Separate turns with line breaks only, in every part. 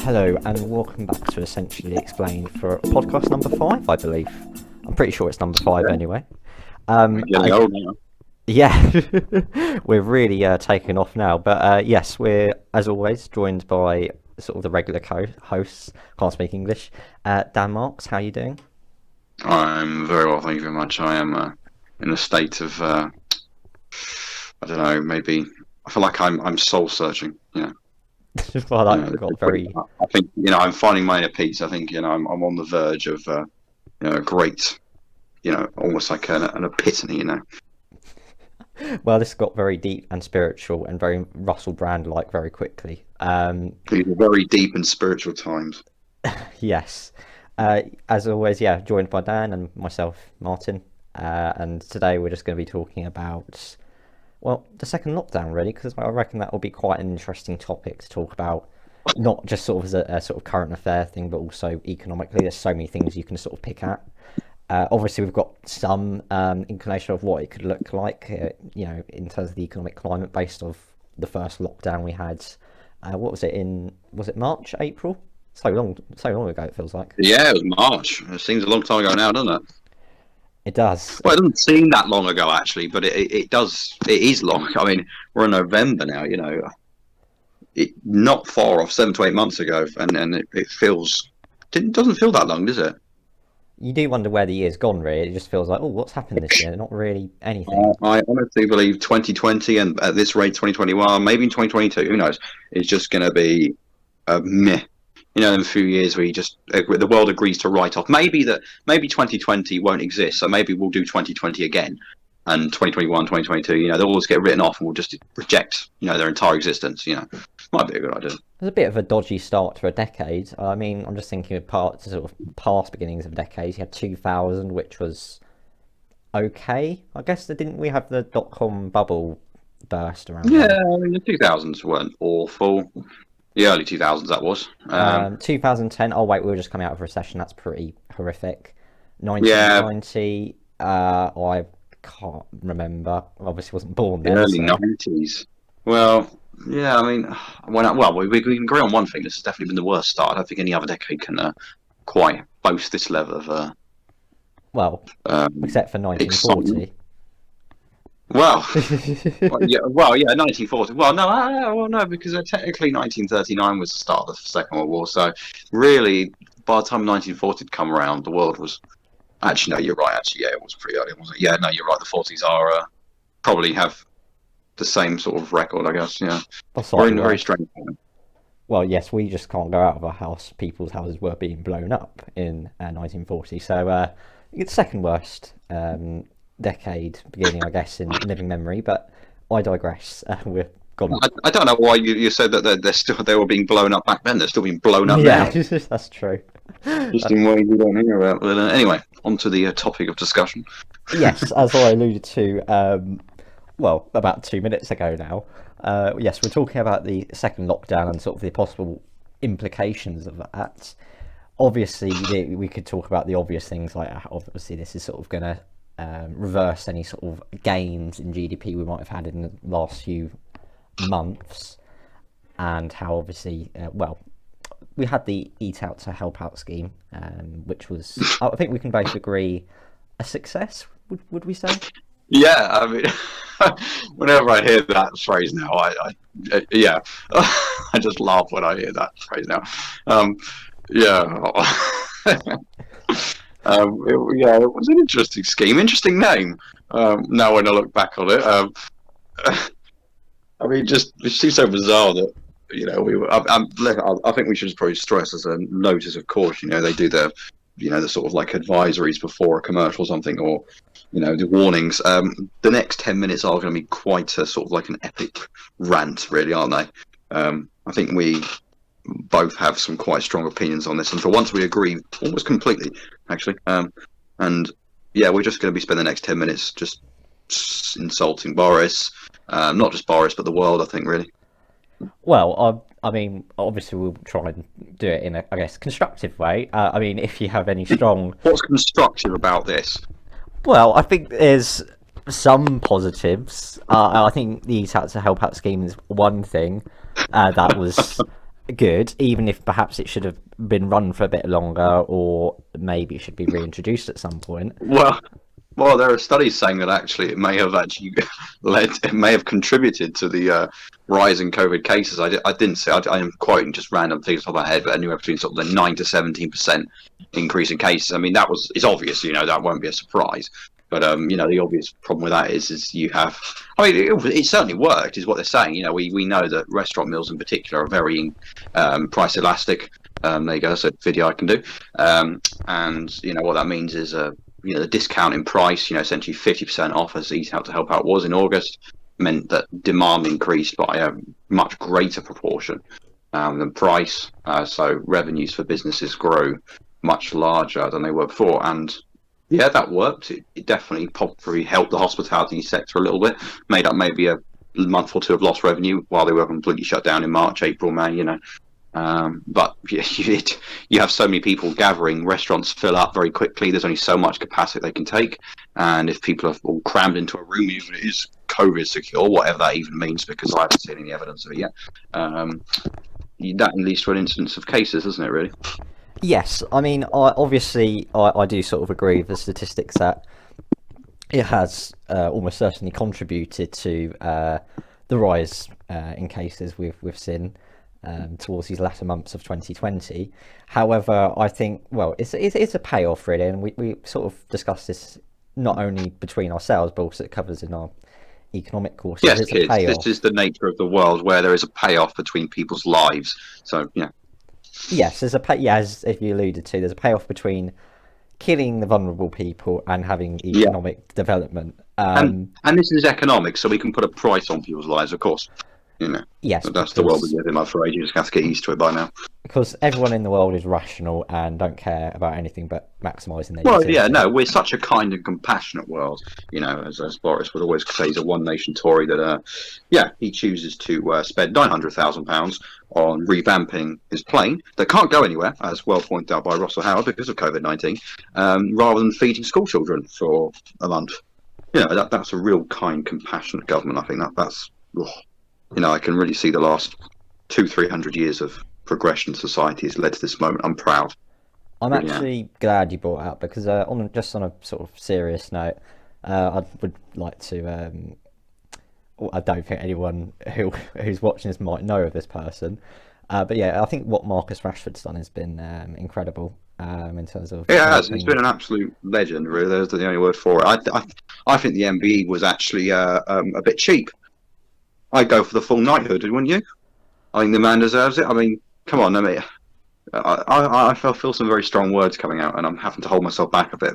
Hello and welcome back to Essentially Explained for podcast number 5, I believe. I'm pretty sure it's number 5 anyway.
Getting old now.
Yeah, we're really taking off now. But yes, we're, as always, joined by sort of the regular hosts. Can't speak English. Dan Marks, how are you doing?
I'm very well, thank you very much. I am in a state of, I don't know, maybe I feel like I'm soul searching.
Well, that got very.
I think I'm finding my inner peace. I think I'm on the verge of a great, almost like an epiphany.
Well, this got very deep and spiritual and very Russell Brand-like very quickly.
These are very deep and spiritual times.
Yes. As always, joined by Dan and myself, Martin. And today we're just going to be talking about, well, the second lockdown, really, because I reckon that will be quite an interesting topic to talk about, not just sort of as a sort of current affair thing, but also economically. There's so many things you can sort of pick at. Obviously, we've got some inclination of what it could look like, in terms of the economic climate based off the first lockdown we had. What was it was it March, April? So long ago, it feels like.
Yeah, it was March. It seems a long time ago now, doesn't it?
It does.
Well, it doesn't seem that long ago, actually, but it does. It is long. I mean, we're in November now, not far off 7 to 8 months ago, and it doesn't feel that long, does it?
You do wonder where the year's gone, really. It just feels like, oh, what's happened this year? Not really anything.
I honestly believe 2020 and at this rate 2021, maybe in 2022, who knows? It's just going to be meh. In a few years the world agrees to write off. Maybe 2020 won't exist, so maybe we'll do 2020 again, and 2021, 2022. They'll always get written off, and we'll just reject their entire existence. Might be a good idea.
It's a bit of a dodgy start to a decade. I mean, I'm just thinking of sort of past beginnings of decades. You had 2000, which was okay. I guess didn't we have the .com bubble burst around?
Yeah, I mean, the 2000s weren't awful. The early 2000s, that was.
2010. Oh wait, we were just coming out of a recession. That's pretty horrific. 1990. I can't remember. Obviously, wasn't born then.
Early 90s. Well, yeah. I mean, we can agree on one thing. This has definitely been the worst start. I don't think any other decade can quite boast this level of.
Except for 1940.
Well, 1940. Well, no, because technically 1939 was the start of the Second World War. So, really, by the time 1940 had come around, the world was. Actually, no, you're right. Actually, yeah, it was pretty early, wasn't it? Yeah, no, you're right. The 40s are probably have the same sort of record, I guess. Yeah, we're in a very strange time.
Well, yes, we just can't go out of our house. People's houses were being blown up in 1940. So, it's the second worst decade beginning, I guess, in living memory, but I digress. We're gone.
I don't know why you said that they were being blown up back then. They're still being blown up now.
Yeah, that's true.
Just in ways we don't hear about. But anyway, on to the topic of discussion.
Yes, as I alluded to, about 2 minutes ago now. Yes, we're talking about the second lockdown and sort of the possible implications of that. Obviously, we could talk about the obvious things, like obviously this is sort of going to reverse any sort of gains in GDP we might have had in the last few months, and how obviously we had the Eat Out to Help Out scheme, which was I think we can both agree a success, would we say?
Yeah, I mean, whenever I hear that phrase now, I just laugh when I hear that phrase now. It was an interesting scheme, interesting name. Now when I look back on it, I mean, it seems so bizarre that I think we should probably stress as a notice of caution. They do the sort of like advisories before a commercial or something, or the warnings. The next 10 minutes are going to be quite a sort of like an epic rant, really, aren't they? I think we both have some quite strong opinions on this, and for once we agree almost completely, actually. We're just going to be spending the next 10 minutes just insulting Boris, not just Boris, but the world, I think, really.
Well, I mean, obviously we'll try and do it in a, I guess, constructive way. I mean, if you have any strong...
What's constructive about this?
Well, I think there's some positives. I think the Eat Out to Help Out scheme is one thing that was good, even if perhaps it should have been run for a bit longer, or maybe it should be reintroduced at some point.
Well, well, there are studies saying that actually it may have actually it may have contributed to the rise in COVID cases. I didn't say, I am quoting just random things off my head, but anywhere between sort of the 9 to 17% increase in cases. I mean, it's obvious, that won't be a surprise. But the obvious problem with that is you have. I mean, it certainly worked, is what they're saying. We know that restaurant meals in particular are very price elastic. There you go, that's a video I can do. And what that means is the discount in price, essentially 50% off, as Eat Out to Help Out was in August, meant that demand increased by a much greater proportion than price. So revenues for businesses grew much larger than they were before. And yeah, that worked. It definitely probably helped the hospitality sector a little bit, made up maybe a month or two of lost revenue while they were completely shut down in March, April, May, but you have so many people gathering, restaurants fill up very quickly. There's only so much capacity they can take, and if people are all crammed into a room, even if it is COVID secure, whatever that even means, because I haven't seen any evidence of it yet, that leads to an instance of cases, doesn't it? Really?
Yes, I mean, I do sort of agree with the statistics that it has almost certainly contributed to the rise in cases we've seen towards these latter months of 2020. However, I think, well, it's a payoff really, and we sort of discussed this not only between ourselves, but also it covers in our economic courses.
Yes,
It's a
kids.
payoff.
This is the nature of the world where there is a payoff between people's lives. So yeah.
Yes, as if you alluded to, there's a payoff between killing the vulnerable people and having
Yeah.
economic development.
And this is economics, so we can put a price on people's lives, of course.
Yes,
But that's the world we live in, I'm afraid. You just have to get used to it by now.
because everyone in the world is rational and don't care about anything but maximising their
Well, yeah,
utility.
no, we're such a kind and compassionate world. As Boris would always say, he's a one nation Tory that, he chooses to spend £900,000 on revamping his plane that can't go anywhere, as well pointed out by Russell Howard because of COVID-19, rather than feeding school children for a month. That's a real kind, compassionate government. I think that's. Ugh. I can really see the last 200-300 years of progression in society has led to this moment. I'm proud.
I'm
Really am.
actually glad you brought it up because on a sort of serious note, I would like to. Well, I don't think anyone who's watching this might know of this person, but yeah, I think what Marcus Rashford's done has been incredible in terms of
It has. He's
helping.
been an absolute legend, really. There's the only word for it. I think the MBE was actually a bit cheap. I'd go for the full knighthood, wouldn't you? I think the man deserves it. I mean, come on, I feel some very strong words coming out, and I'm having to hold myself back a bit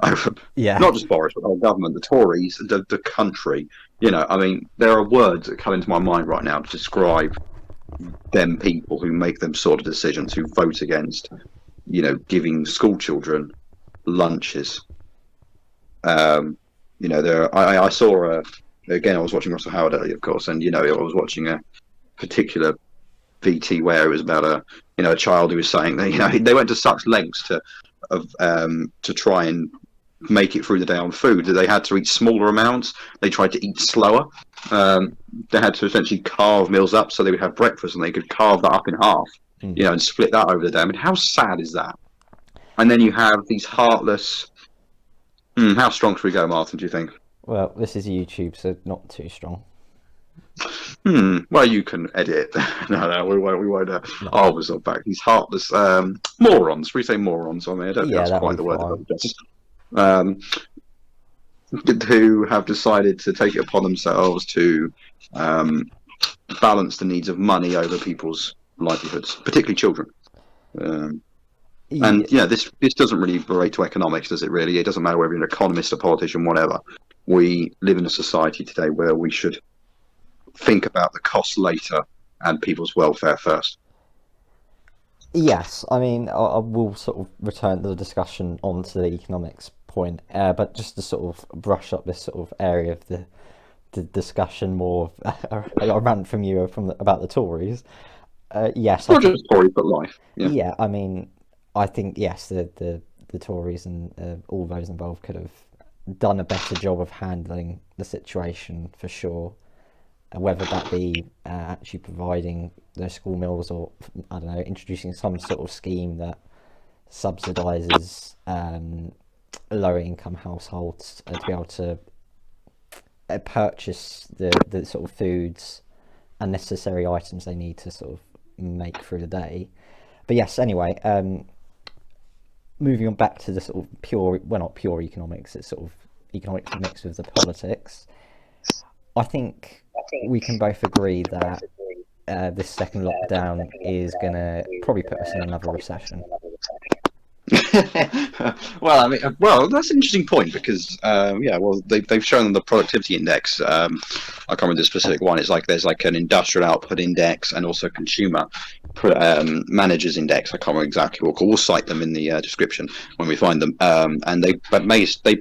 over
Yeah,
not just Boris, but the whole government, the Tories, the country. I mean, there are words that come into my mind right now to describe them people who make them sort of decisions, who vote against, giving school children lunches. I saw again, I was watching Russell Howard earlier, of course, and I was watching a particular VT where it was about a child who was saying that they went to such lengths to try and make it through the day on food that they had to eat smaller amounts. They tried to eat slower. They had to essentially carve meals up so they would have breakfast and they could carve that up in half, and split that over the day. I mean, how sad is that? And then you have these heartless. How strong should we go, Martin? Do you think?
well, this is YouTube, so not too strong.
Well, you can edit it. No, we won't. We won't.
No.
I'll resort back. These heartless morons. Should we say morons on there? I don't think
Yeah,
that's
that
quite
would
the
be
word.
fine.
Who have decided to take it upon themselves to balance the needs of money over people's livelihoods, particularly children. And this doesn't really relate to economics, does it? Really, it doesn't matter whether you're an economist, a politician, whatever. We live in a society today where we should think about the costs later and people's welfare first.
Yes, I mean, I will sort of return the discussion onto the economics point, but just to sort of brush up this sort of area of the discussion more, a rant from you about the Tories. Yes, I
Not
think,
just Tories, but life. Yeah.
yeah, I mean, I think yes, the Tories and all those involved could have done a better job of handling the situation for sure. whether that be actually providing those school meals, or I don't know, introducing some sort of scheme that subsidises lower income households to be able to purchase the sort of foods and necessary items they need to sort of make through the day. But yes, anyway, moving on back to the sort of pure, well, not pure economics, it's sort of economics mixed with the politics. I think we can both agree that this second lockdown is going to probably put us in another recession.
Well, I mean, that's an interesting point because, they've shown the productivity index. I can't remember the specific one. It's like there's like an industrial output index and also consumer managers index. I can't remember exactly what. We'll cite them in the description when we find them. And they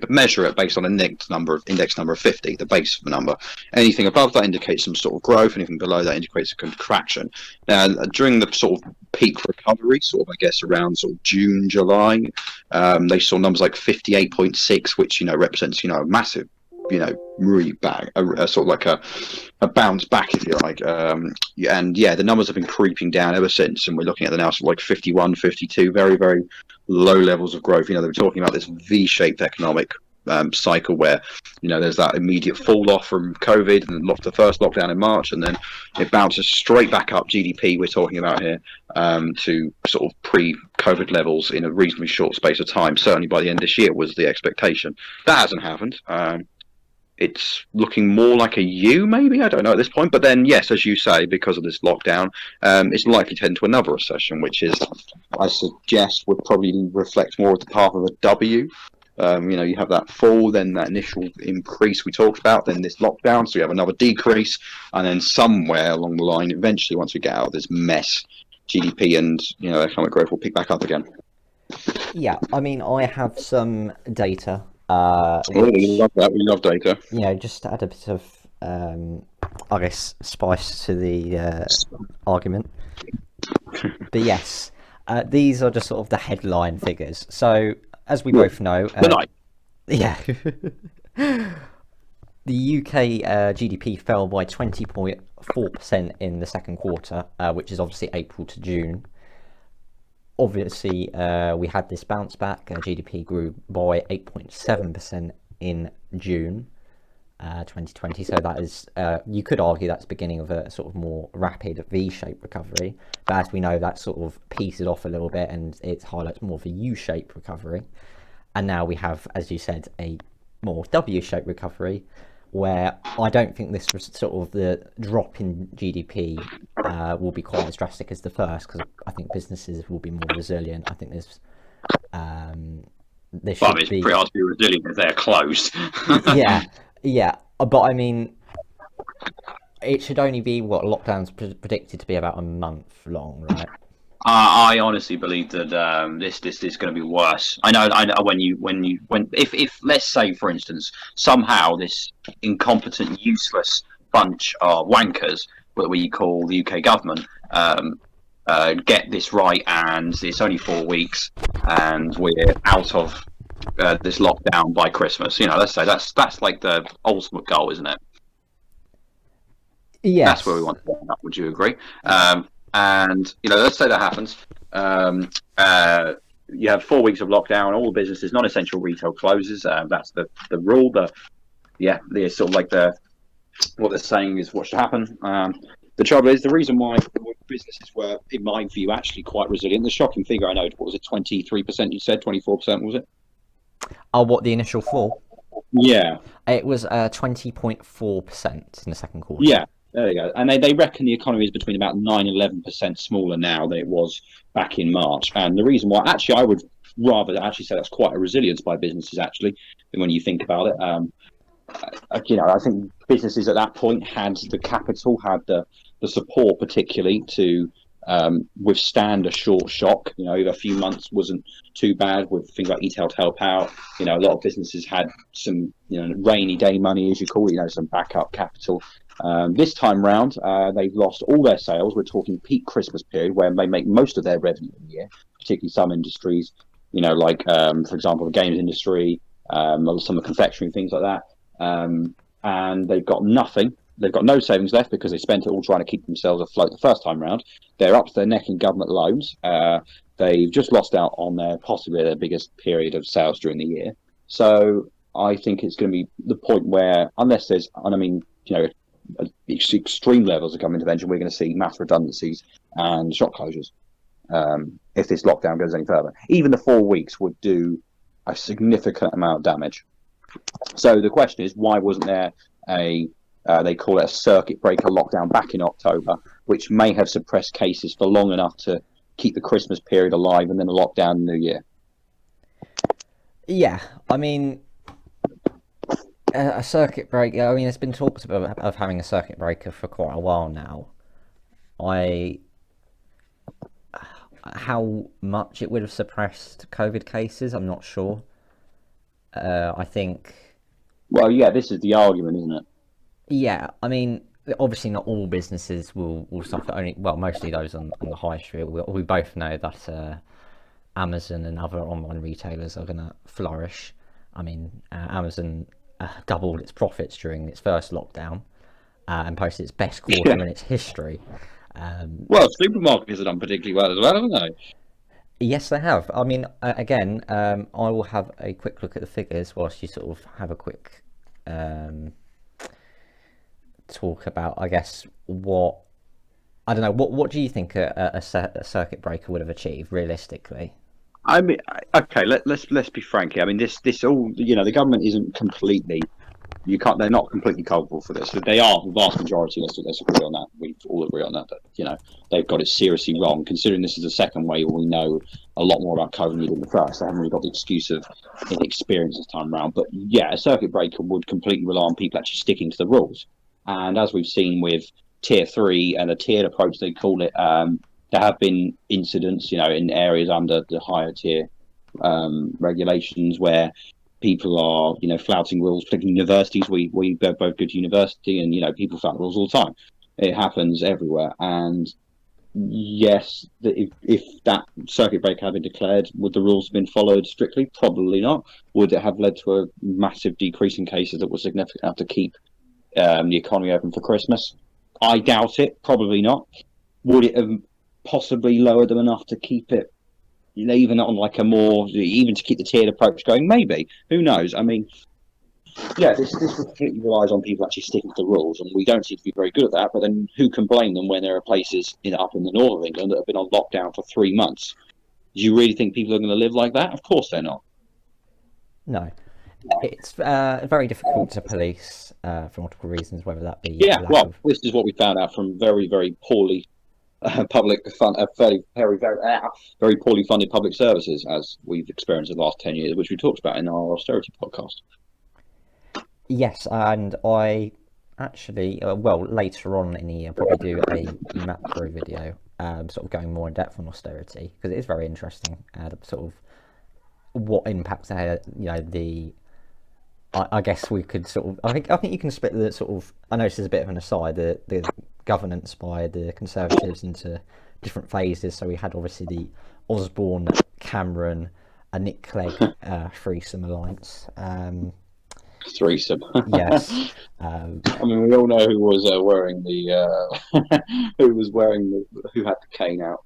measure it based on an index number of 50, the base number. Anything above that indicates some sort of growth. Anything below that indicates a contraction. Now, during the sort of peak recovery, sort of I guess around sort of June, July, they saw numbers like 58.6, which represents a massive really back, a sort of like a bounce back, if you like. The numbers have been creeping down ever since, and we're looking at the now sort of like 51, 52, very, very low levels of growth. They were talking about this V-shaped economic cycle where there's that immediate fall off from COVID and the first lockdown in March, and then it bounces straight back up. GDP we're talking about here to sort of pre-COVID levels in a reasonably short space of time. Certainly by the end of this year was the expectation. That hasn't happened. It's looking more like a U, maybe, I don't know at this point. But then, yes, as you say, because of this lockdown, it's likely to head into another recession, which is, I suggest, would probably reflect more of the path of a W. You have that fall, then that initial increase we talked about, then this lockdown, so you have another decrease, and then somewhere along the line, eventually, once we get out of this mess, GDP and economic growth will pick back up again.
Yeah, I mean, I have some data.
We love that. We love data.
Just to add a bit of, I guess, spice to the argument. But yes, these are just sort of the headline figures. So, as we both know, the UK GDP fell by 20.4% in the second quarter, which is obviously April to June. Obviously, we had this bounce back. GDP grew by 8.7% in June 2020. So that is, you could argue that's the beginning of a sort of more rapid V-shaped recovery. But as we know, that sort of pieces off a little bit and it highlights more of a U-shaped recovery. And now we have, as you said, a more W-shaped recovery, where I don't think this was sort of the drop in GDP will be quite as drastic as the first, because I think businesses will be more resilient. I think there's
it's pretty hard to be resilient if they're closed.
yeah, but I mean, it should only be lockdown's predicted to be about a month long, right?
I honestly believe that this is going to be worse. I know. If let's say, for instance, somehow this incompetent, useless bunch of wankers that we call the UK government get this right, and it's only 4 weeks, and we're out of this lockdown by Christmas. Let's say that's like the ultimate goal, isn't it?
Yes.
That's where we want to end up. Would you agree? And let's say that happens. You have 4 weeks of lockdown. All the businesses, non-essential retail closes. That's the rule. The sort of like what they're saying is what should happen. The trouble is, the reason why businesses were, in my view, actually quite resilient. The shocking figure I know, what was it, 23%? You said 24%, was it?
Oh, what, the initial fall?
Yeah,
it was 20.4% in the second quarter.
Yeah. There you go. And they reckon the economy is between about 9-11% smaller now than it was back in March. And the reason why, actually, I would rather actually say that's quite a resilience by businesses, actually, when you think about it. I think businesses at that point had the capital, had the support, particularly to withstand a short shock. A few months wasn't too bad with things like Eat Out, Help Out. A lot of businesses had some, rainy day money, as you call it, some backup capital. This time round, they've lost all their sales. We're talking peak Christmas period where they make most of their revenue in the year, particularly some industries, like, for example, the games industry, some of the confectionery, things like that. And they've got nothing they've got no savings left because they spent it all trying to keep themselves afloat the first time round. They're up to their neck in government loans. They've just lost out on possibly their biggest period of sales during the year. So I think it's going to be the point where, unless there's, and I mean, extreme levels of government intervention, we're going to see mass redundancies and shop closures. If this lockdown goes any further, even the 4 weeks would do a significant amount of damage. So the question is, why wasn't there they call it a circuit breaker lockdown back in October, which may have suppressed cases for long enough to keep the Christmas period alive and then a lockdown in the New Year?
Yeah, I mean, a circuit breaker. I mean, there's been talks of having a circuit breaker for quite a while now. How much it would have suppressed COVID cases, I'm not sure. I think.
Well, yeah, this is the argument, isn't it?
Yeah, I mean, obviously not all businesses will suffer. Mostly those on the high street. We both know that Amazon and other online retailers are going to flourish. I mean, Amazon doubled its profits during its first lockdown and posted its best quarter in its history.
Well, supermarkets have done particularly well as well, haven't they?
Yes, they have. I mean, again, I will have a quick look at the figures whilst you sort of have a quick talk about, I guess, what do you think a circuit breaker would have achieved realistically?
I mean, okay, let's be frank here. I mean, this all, the government isn't completely. They're not completely culpable for this. They are the vast majority. Let's agree on that. We all agree on that. That they've got it seriously wrong. Considering this is the second wave, we know a lot more about COVID than the first. They haven't really got the excuse of inexperience this time around. But yeah, a circuit breaker would completely rely on people actually sticking to the rules. And as we've seen with Tier 3 and a tiered approach, they call it, there have been incidents, in areas under the higher tier regulations where people are, flouting rules, particularly universities. We both go to university, and people flout rules all the time. It happens everywhere. And yes, if that circuit breaker had been declared, would the rules have been followed strictly? Probably not. Would it have led to a massive decrease in cases that was significant enough to keep the economy open for Christmas? I doubt it. Probably not. Would it have possibly lowered them enough to keep it, even on like even to keep the tiered approach going? Maybe. Who knows? I mean, yeah, this completely relies on people actually sticking to the rules, and we don't seem to be very good at that. But then who can blame them when there are places up in the north of England that have been on lockdown for 3 months? Do you really think people are going to live like that? Of course they're not.
No. It's very difficult to police for multiple reasons, whether that be
this is what we found out from very, very poorly very poorly funded public services, as we've experienced in the last 10 years, which we talked about in our Austerity podcast.
Yes, and I actually, later on in the year, I'll probably do a macro video, sort of going more in depth on austerity, because it is very interesting, sort of what impacts I guess we could sort of. I think you can split the sort of. I know this is a bit of an aside. The governance by the Conservatives into different phases. So we had obviously the Osborne, Cameron, and Nick Clegg threesome alliance.
Threesome.
Yes.
I mean, we all know who was wearing the who had the cane out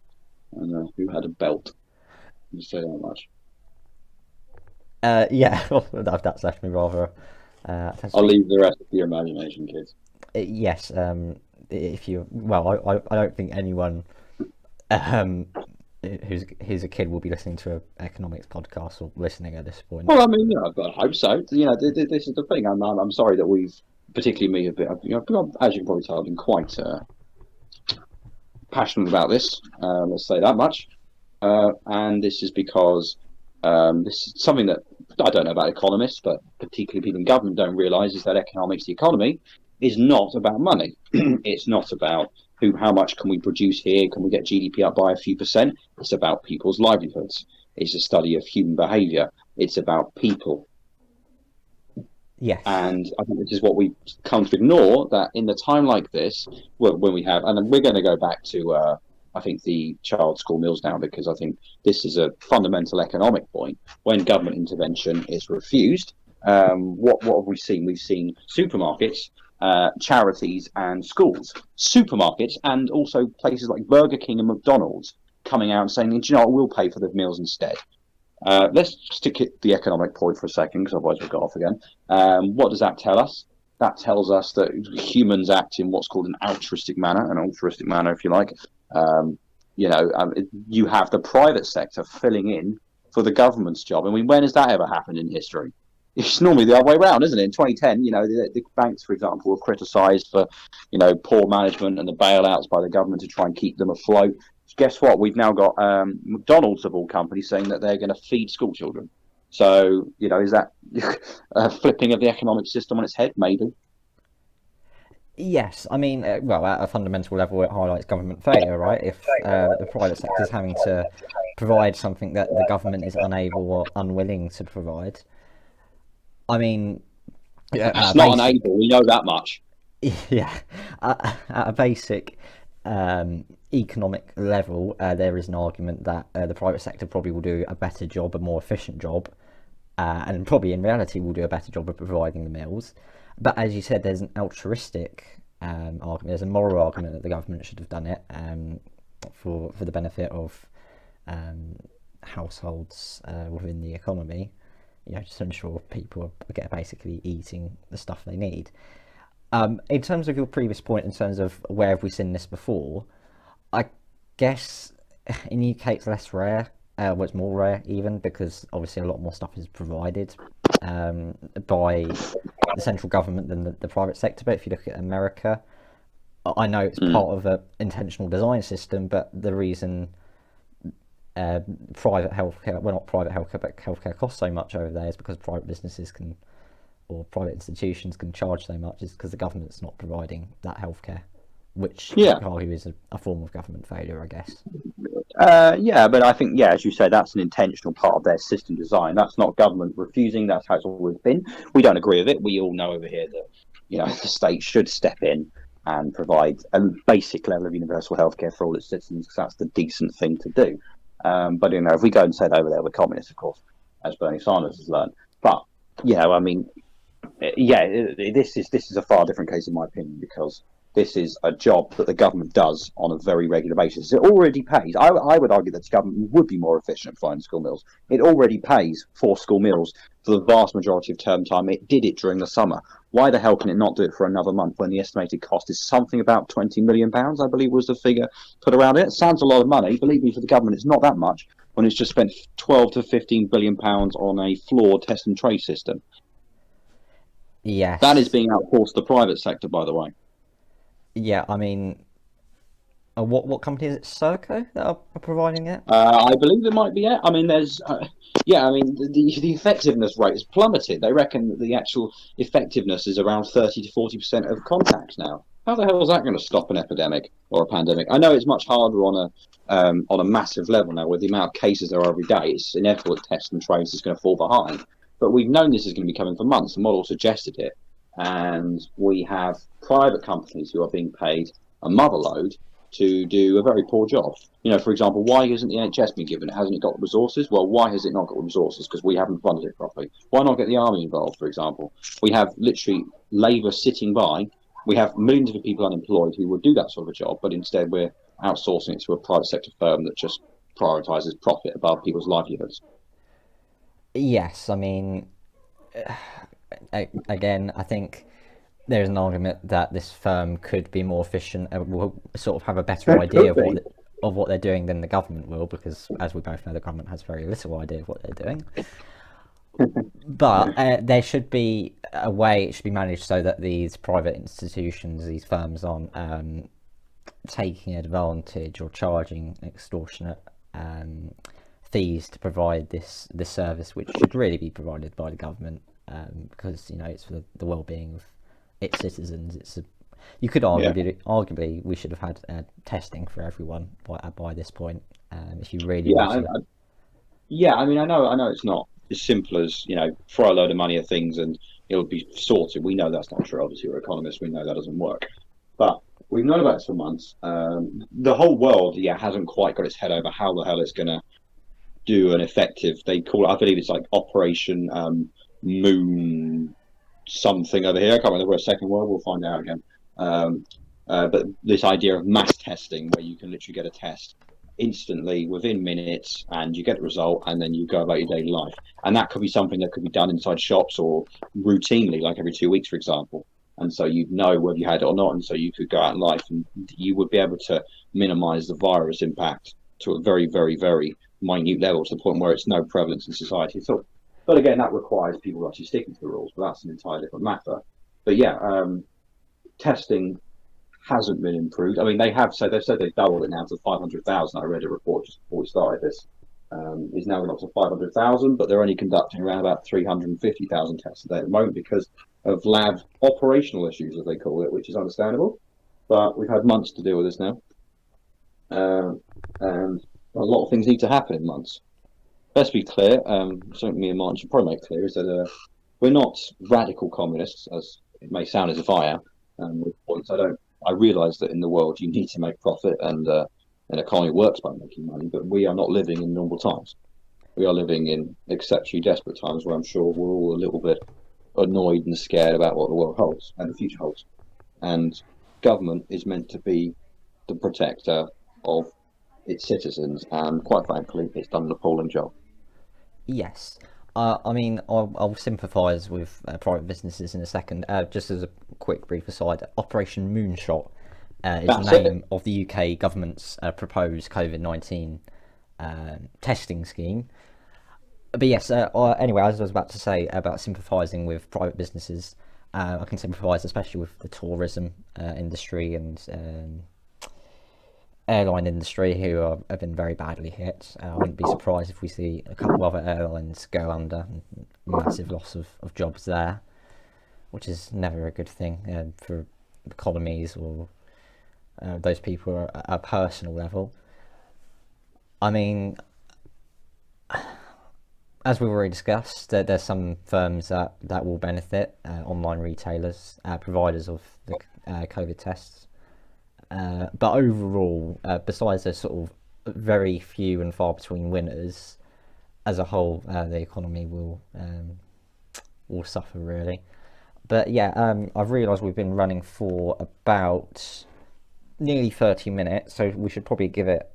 and who had a belt. You say that much.
Yeah, that's left me rather.
I'll leave the rest to your imagination, kids.
Yes, if you, I don't think anyone who's a kid will be listening to an economics podcast or listening at this point.
Well, I mean, I hope so. This is the thing. I'm sorry that we've, particularly me, as you can probably tell, I've been quite passionate about this. Let's say that much. And this is because this is something that I don't know about economists, but particularly people in government don't realise, is that economics, the economy, is not about money. It's not about how much can we produce here, can we get GDP up by a few percent. It's about people's livelihoods. It's a study of human behaviour. It's about people.
Yes.
And I think this is what we've come to ignore, that in the time like this, when we have, and we're going to go back to I think the child school meals now, because I think this is a fundamental economic point. When government intervention is refused, what have we seen? We've seen supermarkets charities and schools, supermarkets, and also places like Burger King and McDonald's coming out and saying, "Do you know what, we'll pay for the meals instead." Let's stick at the economic point for a second, because otherwise we'll go off again. What does that tell us? That tells us that humans act in what's called an altruistic manner, if you like. You have the private sector filling in for the government's job. I mean, when has that ever happened in history? It's normally the other way around, isn't it? In 2010, the banks, for example, were criticised for, poor management and the bailouts by the government to try and keep them afloat. Guess what? We've now got McDonald's of all companies saying that they're going to feed school children. So, is that a flipping of the economic system on its head? Maybe.
Yes, I mean, well, at a fundamental level, it highlights government failure, right? If the private sector is having to provide something that the government is unable or unwilling to provide, I mean,
it's not unable. We know that much.
Yeah, at a basic economic level, there is an argument that the private sector probably will do a better job, a more efficient job, and probably in reality will do a better job of providing the meals. But as you said, there's an altruistic argument, there's a moral argument that the government should have done it for the benefit of households within the economy, just to ensure people are basically eating the stuff they need. In terms of your previous point, in terms of where have we seen this before, I guess in the UK it's less rare, well, it's more rare even, because obviously a lot more stuff is provided by the central government than the private sector. But if you look at America, I know it's part of an intentional design system, but the reason private healthcare, well, not private healthcare, but healthcare costs so much over there is because private businesses can, or private institutions can charge so much, is because the government's not providing that healthcare, which you could argue is a form of government failure, I guess.
But I think, as you say, that's an intentional part of their system design. That's not government refusing. That's how it's always been. We don't agree with it. We all know over here that, the state should step in and provide a basic level of universal healthcare for all its citizens, because that's the decent thing to do. But, if we go and say that over there, we're communists, of course, as Bernie Sanders has learned. But, I mean, this is a far different case in my opinion, because this is a job that the government does on a very regular basis. It already pays. I would argue that the government would be more efficient at providing school meals. It already pays for school meals for the vast majority of term time. It did it during the summer. Why the hell can it not do it for another month when the estimated cost is something about £20 million, I believe was the figure put around it? It sounds a lot of money. Believe me, for the government, it's not that much when it's just spent 12 to 15 billion pounds on a flawed test and trace system.
Yes.
That is being outsourced to the private sector, by the way.
Yeah, I mean, what company is it? Serco that are providing it?
I believe it might be it. I mean, there's, the effectiveness rate has plummeted. They reckon that the actual effectiveness is around 30 to 40% of contacts now. How the hell is that going to stop an epidemic or a pandemic? I know it's much harder on a massive level now, with the amount of cases there are every day. It's inevitable that test and trace is going to fall behind. But we've known this is going to be coming for months. The model suggested it. And we have private companies who are being paid a motherload to do a very poor job. For example, why hasn't the NHS been given it? Hasn't it got the resources? Well, why has it not got the resources? Because we haven't funded it properly. Why not get the army involved, for example? We have literally Labour sitting by. We have millions of people unemployed who would do that sort of a job, but instead we're outsourcing it to a private sector firm that just prioritises profit above people's livelihoods.
Yes, I mean, again, I think there's an argument that this firm could be more efficient and will sort of have a better idea of what they're doing than the government will, because as we both know, the government has very little idea of what they're doing. But there should be a way it should be managed so that these private institutions, these firms, aren't taking advantage or charging extortionate fees to provide this service, which should really be provided by the government, because it's for the well-being of its citizens. You could arguably we should have had testing for everyone by this point, if you really
I mean, I know it's not as simple as throw a load of money at things and it'll be sorted. We know that's not true. Obviously, we're economists. We know that doesn't work. But we've known about this for months. The whole world, hasn't quite got its head over how the hell it's going to do an effective. They call it, I believe it's like Operation Moon something over here. I can't remember where Second World. We'll find out again. But this idea of mass testing, where you can literally get a test instantly within minutes, and you get the result, and then you go about your daily life. And that could be something that could be done inside shops or routinely, like every 2 weeks, for example. And so you'd know whether you had it or not, and so you could go out in life, and you would be able to minimise the virus impact to a very, very, very minute level, to the point where it's no prevalence in society at all. But again, that requires people actually sticking to the rules, but that's an entirely different matter. But yeah, testing hasn't been improved. I mean, they've said they've doubled it now to 500,000. I read a report just before we started this. Is now up to 500,000, but they're only conducting around about 350,000 tests a day at the moment because of lab operational issues, as they call it, which is understandable. But we've had months to deal with this now, and a lot of things need to happen in months. Let's be clear. Something me and Martin should probably make clear is that we're not radical communists, as it may sound as if I am. With points, I realise that in the world you need to make profit, and an economy works by making money, but we are not living in normal times. We are living in exceptionally desperate times, where I'm sure we're all a little bit annoyed and scared about what the world holds and the future holds. And government is meant to be the protector of its citizens, and quite frankly, it's done an appalling job.
Yes. I mean, I'll sympathise with private businesses in a second. Just as a quick brief aside, Operation Moonshot is the name of the UK government's proposed COVID-19 testing scheme. But yes, anyway, as I was about to say about sympathising with private businesses, I can sympathise especially with the tourism industry and airline industry, who have been very badly hit. I wouldn't be surprised if we see a couple of other airlines go under, massive loss of jobs there, which is never a good thing for economies or those people at a personal level. I mean, as we've already discussed, there's some firms that will benefit, online retailers, providers of the COVID tests. But overall, besides the sort of very few and far between winners, as a whole, the economy will suffer really. But yeah, I've realised we've been running for about nearly 30 minutes, so we should probably give it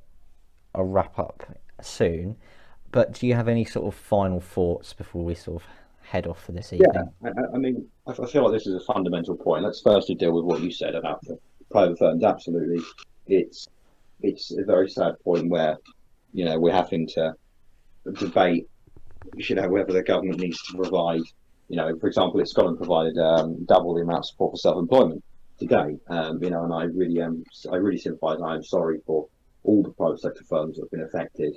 a wrap up soon. But do you have any sort of final thoughts before we sort of head off for this evening?
Yeah, I mean, I feel like this is a fundamental point. Let's firstly deal with what you said about the private firms. Absolutely, it's a very sad point where, you know, we're having to debate, you know, whether the government needs to provide, you know, for example, Scotland provided double the amount of support for self-employment today. You know, and I really sympathise. I'm sorry for all the private sector firms that have been affected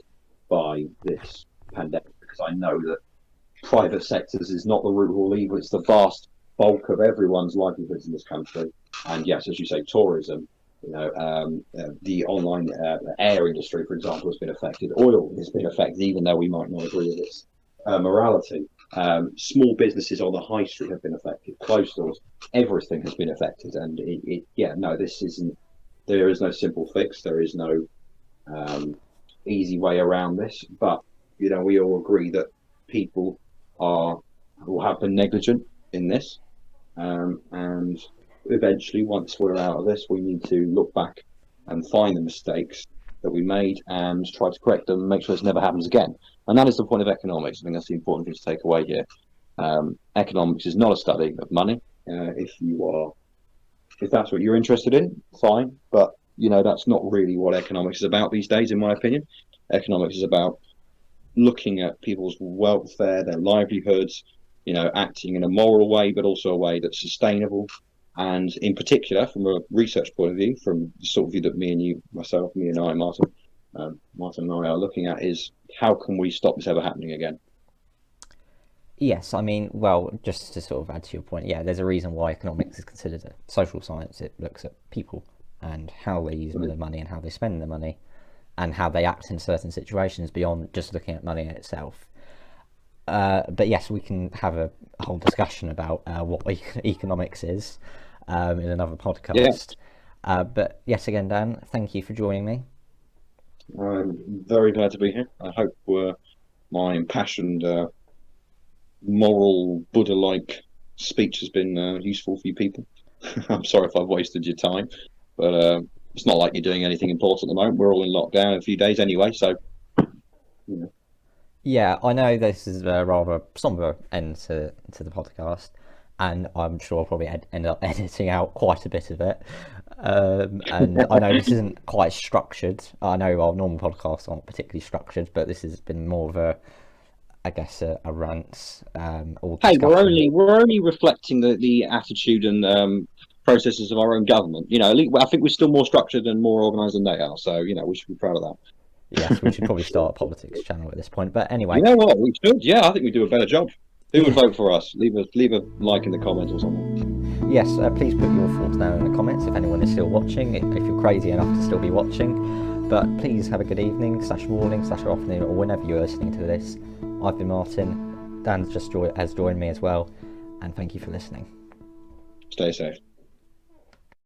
by this pandemic, because I know that private sectors is not the root of all evil. It's the vast bulk of everyone's livelihoods in this country. And yes, as you say, tourism, you know, the online air industry, for example, has been affected. Oil has been affected, even though we might not agree with its morality. Small businesses on the high street have been affected. Closed stores, everything has been affected. And there is no simple fix. There is no easy way around this. But, you know, we all agree that people will have been negligent in this. And eventually, once we're out of this, we need to look back and find the mistakes that we made and try to correct them and make sure this never happens again. And that is the point of economics. I think that's the important thing to take away here. Economics is not a study of money. If that's what you're interested in, fine. But, you know, that's not really what economics is about these days, in my opinion. Economics is about looking at people's welfare, their livelihoods, you know, acting in a moral way, but also a way that's sustainable. And in particular, from a research point of view, from the sort of view that me and I, Martin and I are looking at, is how can we stop this ever happening again?
Yes, I mean, well, just to sort of add to your point, yeah, there's a reason why economics is considered a social science. It looks at people and how they use their money and how they spend their money and how they act in certain situations beyond just looking at money in itself. But yes, we can have a whole discussion about what economics is in another podcast. Yeah. But yes, again, Dan, thank you for joining me.
I'm very glad to be here. I hope my impassioned, moral, Buddha-like speech has been useful for you people. I'm sorry if I've wasted your time, but it's not like you're doing anything important at the moment. We're all in lockdown in a few days anyway, so you know.
Yeah, I know this is a rather somber end to the podcast, and I'm sure I'll probably end up editing out quite a bit of it. And I know this isn't quite structured. I know our normal podcasts aren't particularly structured, but this has been more of a, I guess, a rant or
Hey,
discussion.
we're only reflecting the attitude and processes of our own government. You know, I think we're still more structured and more organised than they are. So you know, we should be proud of that.
Yes, we should probably start a politics channel at this point. But
You
anyway,
know what? We should. Yeah, I think we do a better job. Who would
yeah,
vote for us? Leave a like in the comments or something.
yes, please put your thoughts down in the comments if anyone is still watching, if you're crazy enough to still be watching. But please have a good evening, / morning, / afternoon, or whenever you're listening to this. I've been Martin. Dan has joined me as well, and thank you for listening.
Stay safe.